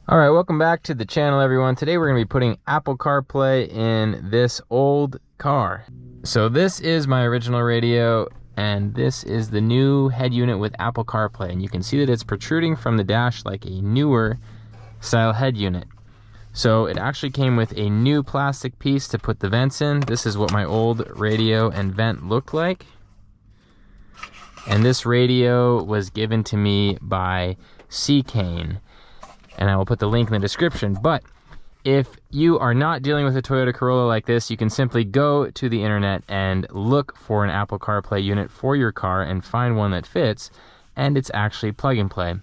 All right, welcome back to the channel, everyone. Today we're going to be putting Apple CarPlay in this old car. So this is my original radio, and this is the new head unit with Apple CarPlay. And you can see that it's protruding from the dash like a newer style head unit. So it actually came with a new plastic piece to put the vents in. This is what my old radio and vent looked like. And this radio was given to me by C-Cane. And I will put the link in the description. But if you are not dealing with a Toyota Corolla like this, you can simply go to the internet and look for an Apple CarPlay unit for your car and find one that fits, and it's actually plug and play.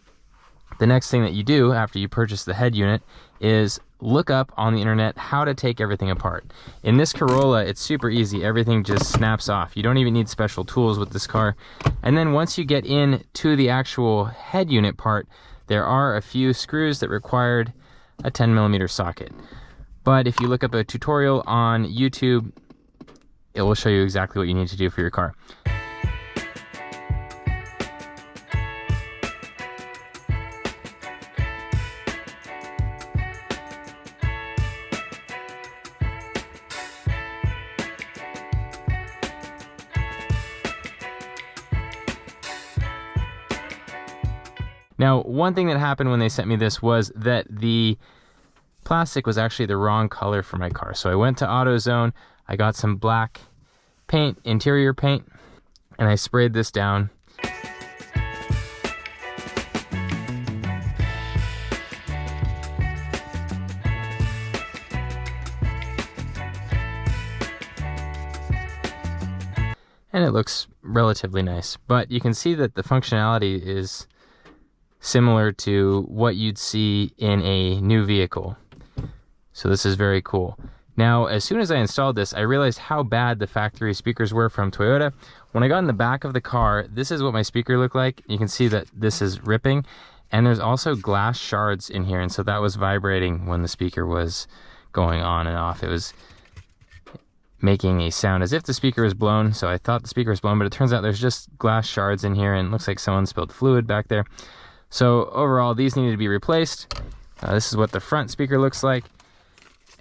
The next thing that you do after you purchase the head unit is look up on the internet how to take everything apart. In this Corolla, it's super easy. Everything just snaps off. You don't even need special tools with this car. And then once you get into the actual head unit part, there are a few screws that required a 10mm socket. But if you look up a tutorial on YouTube, it will show you exactly what you need to do for your car. Now, one thing that happened when they sent me this was that the plastic was actually the wrong color for my car. So I went to AutoZone, I got some black paint, interior paint, and I sprayed this down. And it looks relatively nice, but you can see that the functionality is similar to what you'd see in a new vehicle. So this is very cool. Now, as soon as I installed this, I realized how bad the factory speakers were from Toyota. When I got in the back of the car, this is what my speaker looked like. You can see that this is ripping, and there's also glass shards in here, and so that was vibrating when the speaker was going on and off. It was making a sound as if the speaker was blown, so I thought the speaker was blown, but it turns out there's just glass shards in here, and it looks like someone spilled fluid back there. So overall, these needed to be replaced. This is what the front speaker looks like.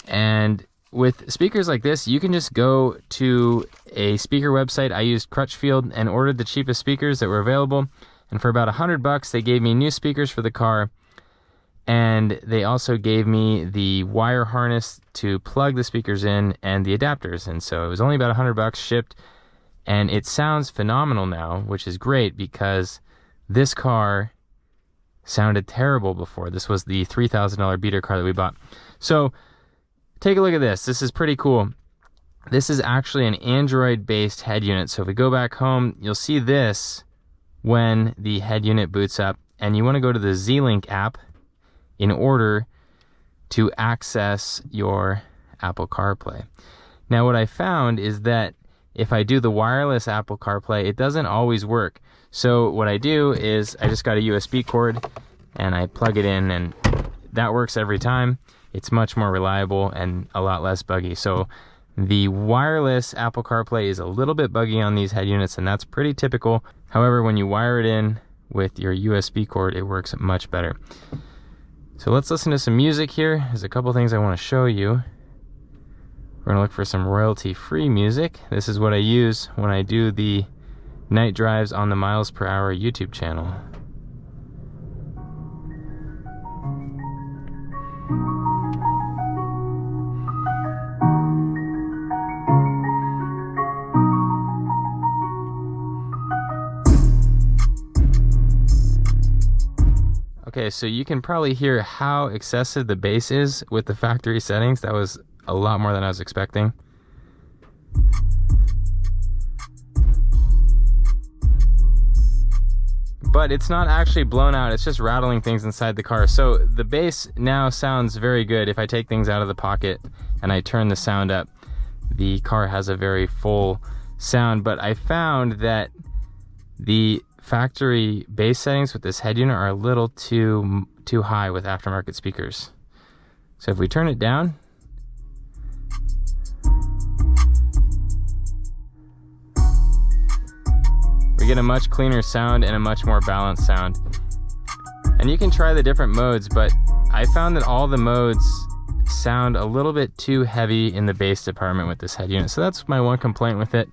And with speakers like this, you can just go to a speaker website. I used Crutchfield and ordered the cheapest speakers that were available. And for about $100, they gave me new speakers for the car. And they also gave me the wire harness to plug the speakers in and the adapters. And so it was only about $100 shipped. And it sounds phenomenal now, which is great because this car sounded terrible before. This was the $3,000 beater car that we bought. So take a look at this. This is pretty cool. This is actually an Android-based head unit. So if we go back home, you'll see this when the head unit boots up. And you want to go to the Z-Link app in order to access your Apple CarPlay. Now what I found is that if I do the wireless Apple CarPlay, it doesn't always work. So what I do is I just got a USB cord and I plug it in, and that works every time. It's much more reliable and a lot less buggy. So the wireless Apple CarPlay is a little bit buggy on these head units, and that's pretty typical. However, when you wire it in with your USB cord, it works much better. So let's listen to some music here. There's a couple things I want to show you. We're gonna look for some royalty-free music. This is what I use when I do the night drives on the Miles Per Hour YouTube channel. Okay, so you can probably hear how excessive the bass is with the factory settings. That was a lot more than I was expecting. But it's not actually blown out, it's just rattling things inside the car. So the bass now sounds very good. If I take things out of the pocket and I turn the sound up, the car has a very full sound. But I found that the factory bass settings with this head unit are a little too high with aftermarket speakers. So if we turn it down, we get a much cleaner sound and a much more balanced sound. And you can try the different modes, but I found that all the modes sound a little bit too heavy in the bass department with this head unit. So that's my one complaint with it.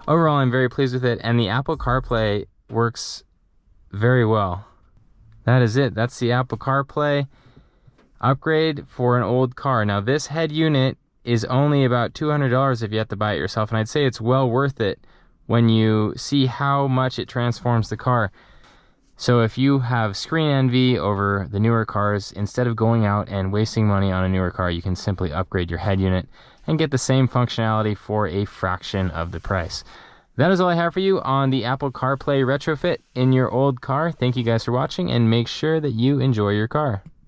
Overall, I'm very pleased with it, and the Apple CarPlay works very well. That is it. That's the Apple CarPlay upgrade for an old car. Now, this head unit is only about $200 if you have to buy it yourself, and I'd say it's well worth it when you see how much it transforms the car. So if you have screen envy over the newer cars, instead of going out and wasting money on a newer car, you can simply upgrade your head unit and get the same functionality for a fraction of the price. That is all I have for you on the Apple CarPlay retrofit in your old car. Thank you guys for watching, and make sure that you enjoy your car.